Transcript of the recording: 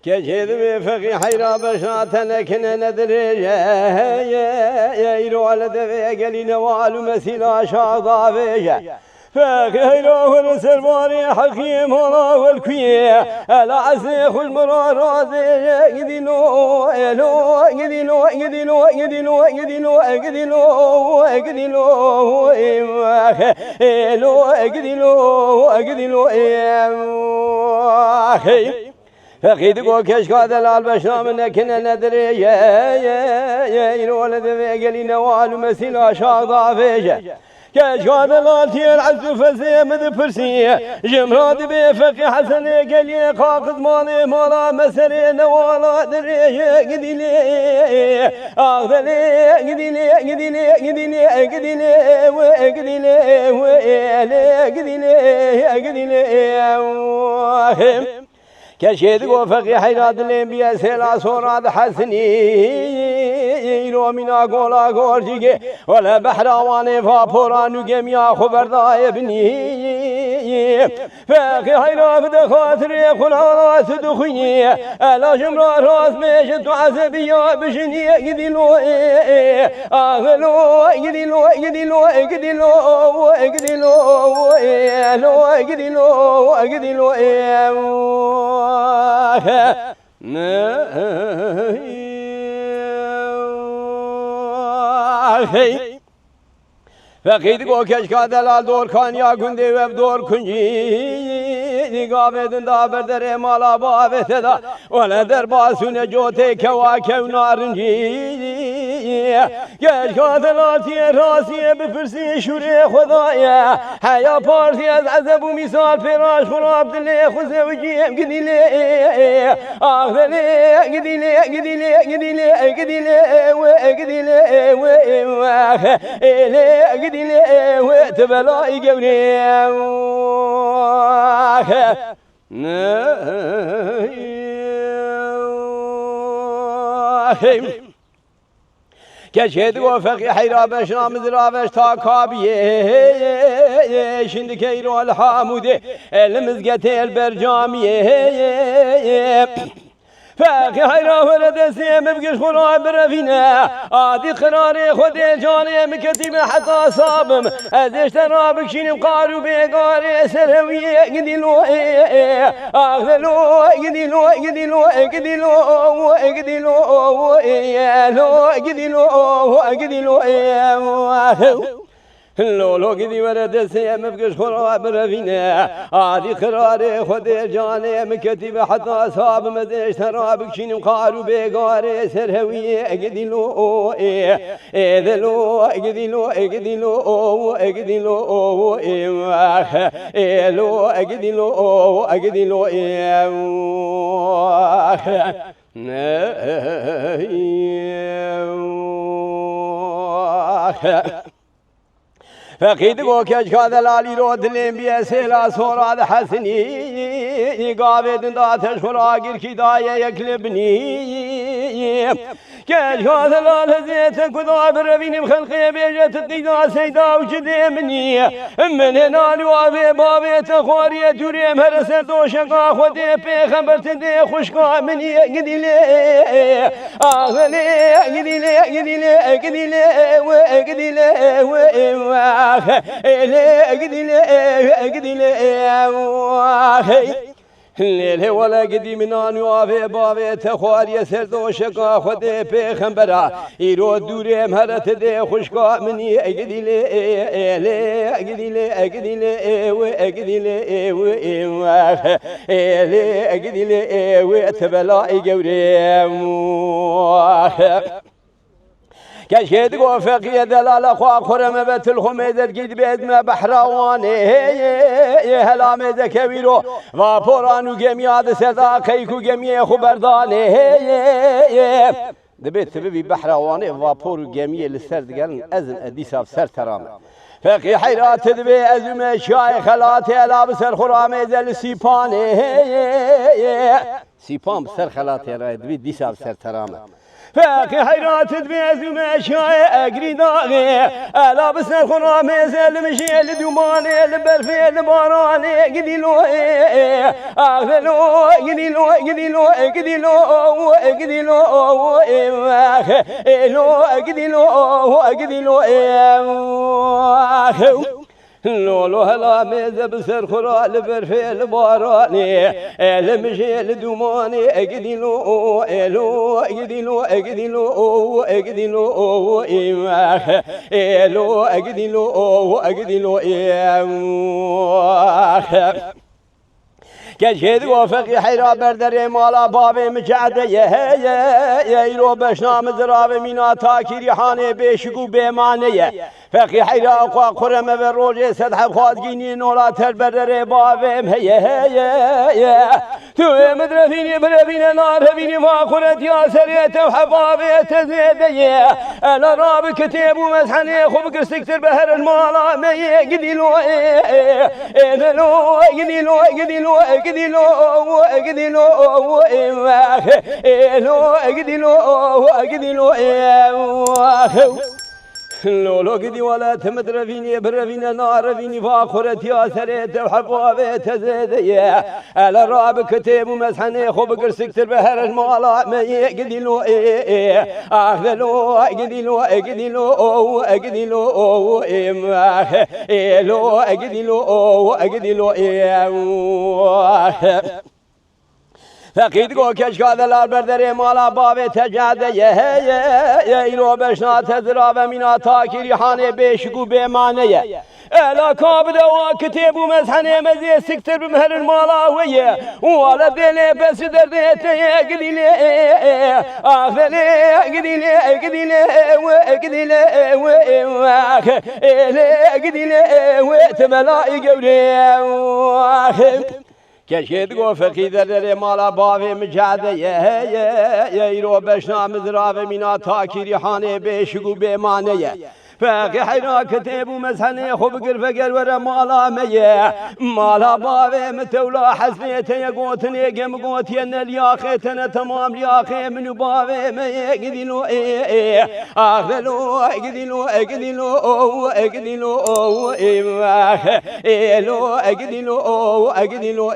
كجذب فقي حيرا بشاتنا كنا ندري يرو على دفع قلي نوال مسيلا شاضا فيجا فخيرا ورسلواني حكيم الله والكوية العزيخ المرارات يقدلو يلو يقدلو يقدلو يقدلو يقدلو يقدلو يقدلو يلو يقدلو يقدلو فقيدكو كشكاد الالبشنا منك ندري يرول ذي قلي نوال مسيلا شاضا فيجا كشكاد الالتي العز فزيم ذي فرسي جمراد بفقي حسن قلي قاقد مالي مالا مسري نوالا دري قدلي اغذلي قدلي قدلي قدلي قدلي وقدلي وقدلي قدلي كشيد وفقي حيراد الانبياء سيلا صوراد حسني رومنا قولا قورجي ولا بحراواني فابورانو جميع خبرداء ابني فقي حيراد دخاتري خلاص دخيني الا جمرا راس ميشت عزبيا بشني قدلو اغلو قدلو قدلو قدلو قدلو قدلو قدلو فقيد کو کشکا دلال دور خانیا گنده و دور کنجی قابدن دا بردر مالا بابت دا ولا در باسون جوته کوا کو نارنجی کشکا دلال تی راسی بفرسی شوره خدایا حیا پارسی از عذب و مثال فراش خراب دل خوزه و جیم گدیله آخدله گدیله گدیله گدیله گدیله و گدیله و قديله وتبلاي قوري كشهد وفقي حيرا بشنا مزرابش تاكابيه شند كيرو الحامودي المزقتي البرجاميه فاقي حيرا ولد سيم بقش خراب برفينا عادي قراري خدي جاني مكتب حتى صابم ازيش ترابك شين قارو بيقاري سروية قدلو اغذلو قدلو قدلو قدلو قدلو قدلو قدلو لولو قدي ورد سيم بقش خراب رفينا عادي قراري خدي جاني مكتب حتى صاب مدش ترابك شنو قارو بيقاري سرهوية قدلو اذلو قدلو قدلو قدلو لو قدلو قدلو فقيد کو کشکا دلالی رو دلیم بی سیلا سوراد حسنی قابدن دا تشخرا گر کی دایه یکلبنی کشکا دلال زیت کدا بربینم خلقی بیجت دیدا سیدا و جدیمنی من نالو آوی بابی تخواری دوریم هر سر دوشقا خودی پیغمبرت دی خوشقا منی قدیلی آغلی قدیلی قدیلی قدیلی و قدیلی و ليله ولا قدي من وافي بابي تخواري سردو شقا خدي بيخنبرا يرو دوري مهرت دي خشقا مني اقدي لي اقدي لي اقدي لي واقدي لي اقدي لي وتبلاي قوري كشهد وفقي دلال خوا خرم بيت الخميد الجد بيد ما بحراواني هلا ميد كبيرو وابورانو جميع سدا كيكو جميع خبرداني دبيت ببي بحراواني وابور جميع السرد قال اذن اديسا سر ترام فقي حيرات دبي ازم شاي خلاتي لابس الخرامي زل سيباني سيبام سر خلاطي رايد بيد دي ساب سر ترامه فاقي حيرات تبيز وماشاي اقري داغي الا بسر خرامي زل مشي الدماني البرفي الباراني قديلو اغلو قديلو قديلو قديلو قديلو قديلو قديلو لولو هلا ميزة بسر خرا لبرفي الباراني المشي الدماني اقدلو الو اقدلو اقدلو اقدلو الو اقدلو اقدلو كشهد وفقي حيرا بردر مالا بابي مجعده يا يرو بشنام زراب مينا تاكيري حاني بيشكو بيمانيه فقي حيرا قرم بروجي سدح خادقيني نولا تربردر بابي هيا تو مدرفيني بربيني نارفيني فاخرت يا سريت وحبابي تزيدي انا راب كتيب ومسحني خب كرسكتر بهر المالا مي قديلو قديلو قديلو اقدلو اقدلو اقدلو اقدلو لولو قدي ولا تمدر فيني برفيني نار فيني فاخرت يا سريت وحبابي تزيدي على الراب كتيب ومسحني خب قرسكتر بهر المالا ما يقدلو اخذلو اقدلو اقدلو اقدلو اقدلو فقيد کو کشکادلار بردر مالا باب تجاده یه ایرو بشنا تزرا و مینا تاکیری حانه بشگو بمانه الا كابد وكتب ومسحني مزي سكتر بمهر المالا ويا ولا بيني بس درديت قديلي اخذلي قديلي قديلي قديلي قديلي وتملاي قولي كشيد قو فقيد در مالا باوي مجاده يا يرو بشنا مزراف مينا تاكيري حاني بشگو بمانه فاقي حينا كتب ومسحني خب قرفقر ورا مالا ميه مالا باوي متولا حسنيته يقوتني قم قوتين الياخيتنا تمام لياخي من باوي ميه قدلو اخذلو قدلو قدلو قدلو قدلو قدلو